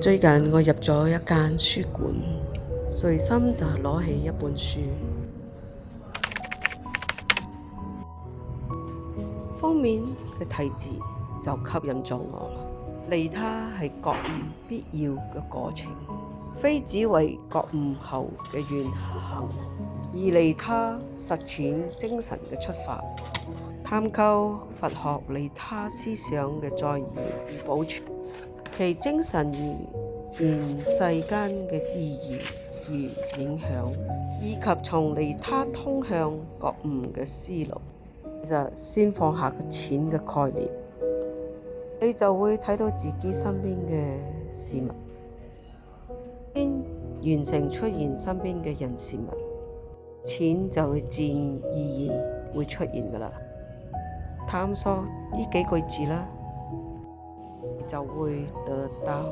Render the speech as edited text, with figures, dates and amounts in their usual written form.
最近我入咗一間書館，隨心就攞起一本書，封面嘅題字就吸引咗我。利他係覺悟必要嘅過程，非只為覺悟後嘅願行，而利他實踐精神嘅出發，探究佛學利他思想嘅再現與保存，其精神而現世間嘅意義與影響，以及從利他通向覺悟嘅思路。其實先放下個錢嘅概念，你就會睇到自己身邊嘅事物，先完成出現身邊嘅人事物，錢就會自然而然會出現㗎喇。探索呢幾句字啦，你就會得到。